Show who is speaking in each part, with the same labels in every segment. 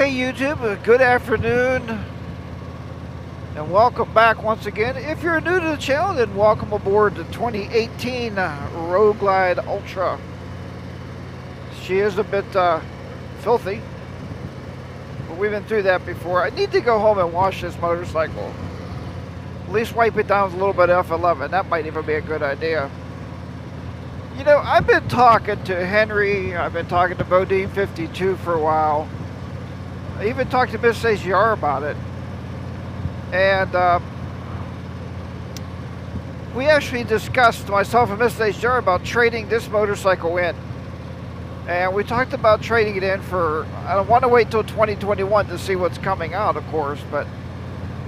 Speaker 1: Hey YouTube, good afternoon and welcome back once again. If you're new to the channel, then welcome aboard the 2018 Road Glide Ultra. She is a bit filthy, but we've been through that before. I need to go home and wash this motorcycle. At least wipe it down with a little bit of F11. That might even be a good idea. You know, I've been talking to Henry, I've been talking to Bodine 52 for a while. I even talked to Miss AJR about it. And we actually discussed, myself and Miss AJR, about trading this motorcycle in. And we talked about trading it in for, I don't want to wait till 2021 to see what's coming out, of course, but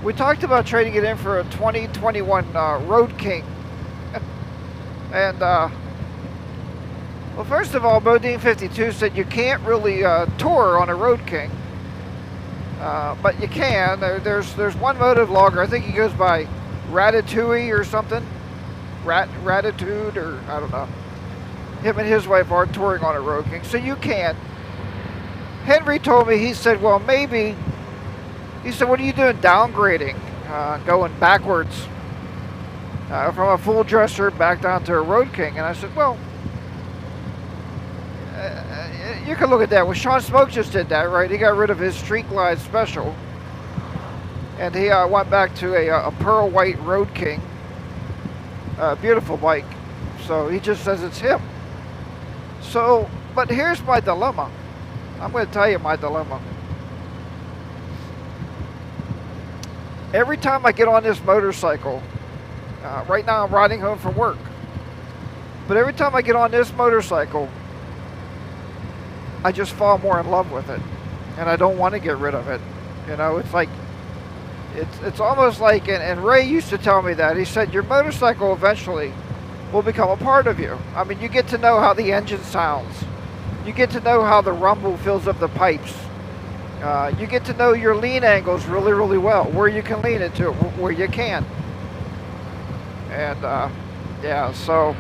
Speaker 1: we talked about trading it in for a 2021 Road King. And, well, first of all, Bodine 52 said you can't really tour on a Road King. But you can. There's one motive logger. I think he goes by Ratatouille or something. Ratitude, or I don't know. Him and his wife are touring on a Road King, so you can. Henry told me, he said, well, maybe. He said, what are you doing downgrading? Going backwards from a full dresser back down to a Road King. And I said, well, you can look at that. Well, Sean Smoke just did that, right? He got rid of his Street Glide Special, and he went back to a pearl white Road King, beautiful bike. So he just says it's him. So, but here's my dilemma. I'm going to tell you my dilemma. Every time I get on this motorcycle, right now I'm riding home from work, but every time I get on this motorcycle, I just fall more in love with it, and I don't want to get rid of it. You know, it's like, it's almost like, and Ray used to tell me that. He said, your motorcycle eventually will become a part of you. I mean, you get to know how the engine sounds. You get to know how the rumble fills up the pipes. You get to know your lean angles really, really well, where you can lean it to, where you can. And, yeah, so,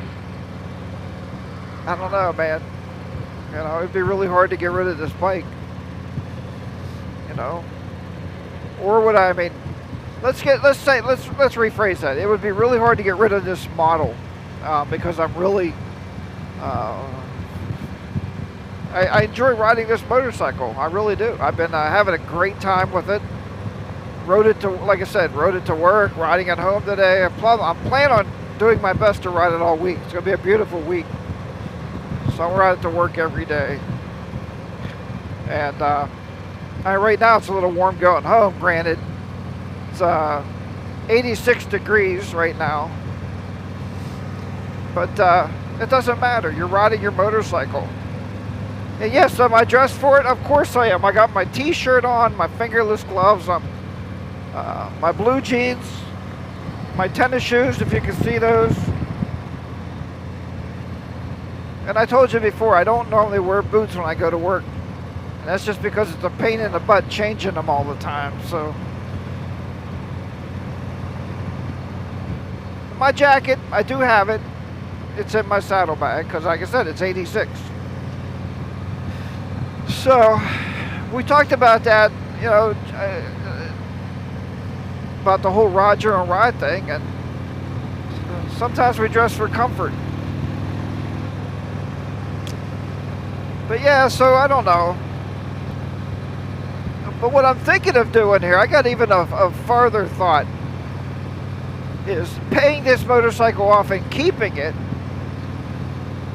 Speaker 1: I don't know, man. You know, it'd be really hard to get rid of this bike. You know, or would I mean, let's rephrase that. It would be really hard to get rid of this model because I'm really, I enjoy riding this motorcycle. I really do. I've been having a great time with it. Rode it to, like I said, rode it to work, riding it home today. I'm planning on doing my best to ride it all week. It's going to be a beautiful week. So I'm riding to work every day. And right now it's a little warm going home, granted. It's 86 degrees right now. But it doesn't matter. You're riding your motorcycle. And yes, am I dressed for it? Of course I am. I got my t-shirt on, my fingerless gloves on, my blue jeans, my tennis shoes, if you can see those. And I told you before, I don't normally wear boots when I go to work. And that's just because it's a pain in the butt changing them all the time. So, my jacket, I do have it. It's in my saddlebag because, like I said, it's 86. So, we talked about that, you know, about the whole ride your own ride thing. And sometimes we dress for comfort. But yeah, so I don't know. But what I'm thinking of doing here, I got even a further thought, is paying this motorcycle off and keeping it,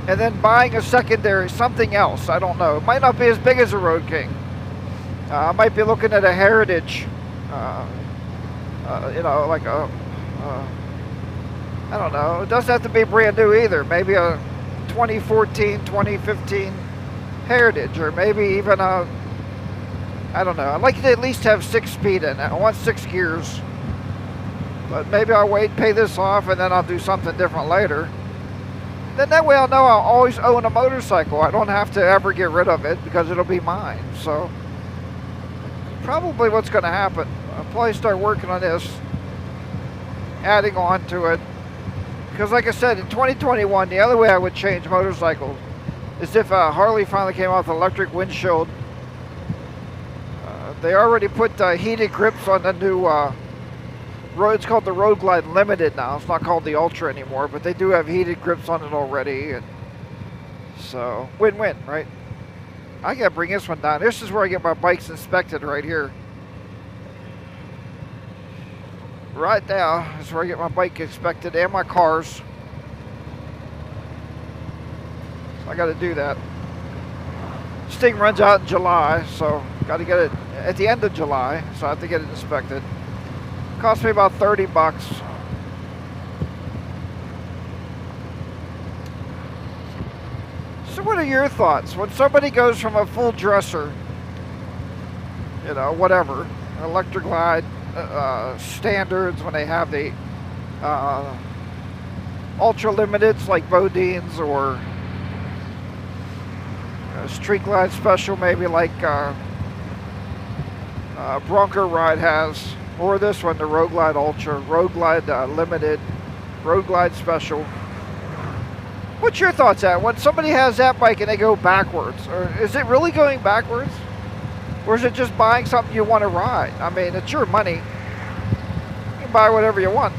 Speaker 1: and then buying a secondary, something else. I don't know. It might not be as big as a Road King. I might be looking at a Heritage, you know, like a, I don't know. It doesn't have to be brand new either. Maybe a 2014, 2015 Heritage, or maybe even a, I don't know. I'd like to at least have 6-speed in it. I want 6 gears. But maybe I'll wait, pay this off, and then I'll do something different later. Then that way I'll know I'll always own a motorcycle. I don't have to ever get rid of it because it'll be mine. So, probably what's going to happen. I'll probably start working on this, adding on to it. Because like I said, in 2021, the other way I would change motorcycles is if Harley finally came out with electric windshield They already put heated grips on the new road. It's called the Road Glide Limited now. It's not called the Ultra anymore, but they do have heated grips on it already. And so win-win, right? I gotta bring this one down. This is where I get my bikes inspected, right here. Right now is where I get my bike inspected and my cars. So I got to do that. This thing runs out in July, so got to get it at the end of July. So I have to get it inspected. Cost me about $30. So what are your thoughts when somebody goes from a full dresser, you know, whatever, Electra Glide standards, when they have the ultra limiteds like Bodine's, or Street Glide Special maybe like Bronco Ride has, or this one, the Road Glide Ultra, Road Glide Limited, Road Glide Special. What's your thoughts at when somebody has that bike and they go backwards? Or is it really going backwards? Or is it just buying something you want to ride? I mean, it's your money. You can buy whatever you want.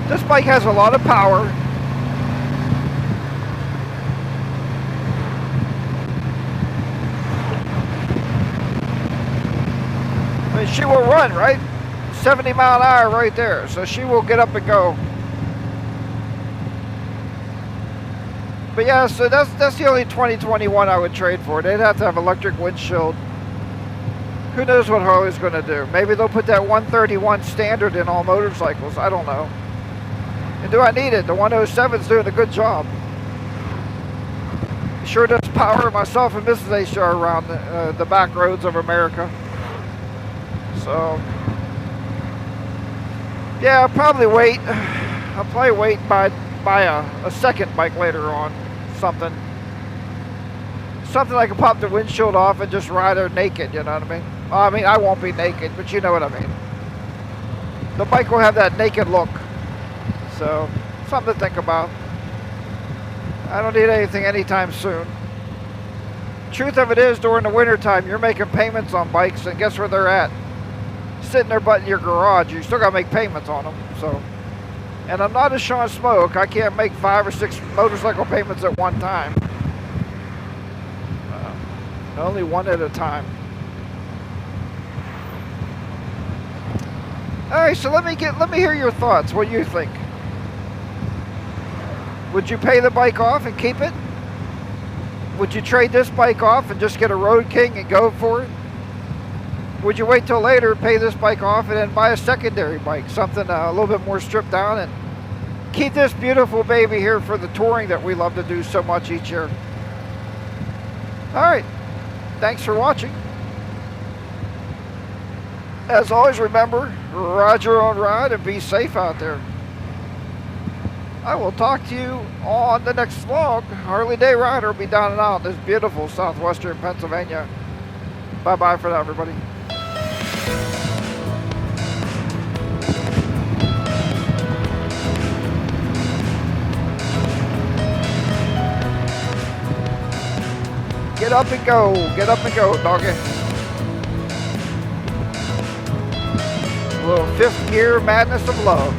Speaker 1: This bike has a lot of power. I mean, she will run, right? 70 mile an hour right there. So she will get up and go. But yeah, so that's the only 2021 I would trade for. They'd have to have electric windshield. Who knows what Harley's going to do? Maybe they'll put that 131 standard in all motorcycles. I don't know. And do I need it? The 107's doing a good job. It sure does power myself and Mrs. HR around the back roads of America. So, yeah, I'll probably wait. I'll probably wait and buy a second bike later on. Something I can pop the windshield off and just ride her naked, you know what I mean? Well, I mean, I won't be naked, but you know what I mean. The bike will have that naked look. So, something to think about. I don't need anything anytime soon. Truth of it is, during the winter time, you're making payments on bikes, and guess where they're at? Sitting there but in your garage. You still gotta make payments on them, so. And I'm not a Sean Smoke. I can't make 5 or 6 motorcycle payments at one time. Only one at a time. All right, so let me hear your thoughts. What do you think? Would you pay the bike off and keep it? Would you trade this bike off and just get a Road King and go for it? Would you wait till later, pay this bike off, and then buy a secondary bike, something a little bit more stripped down, and keep this beautiful baby here for the touring that we love to do so much each year? All right, thanks for watching. As always, remember, ride your own ride and be safe out there. I will talk to you on the next vlog. Harley Day Rider will be down and out in this beautiful southwestern Pennsylvania. Bye-bye for now, everybody. Get up and go, doggy. A little fifth gear madness of love.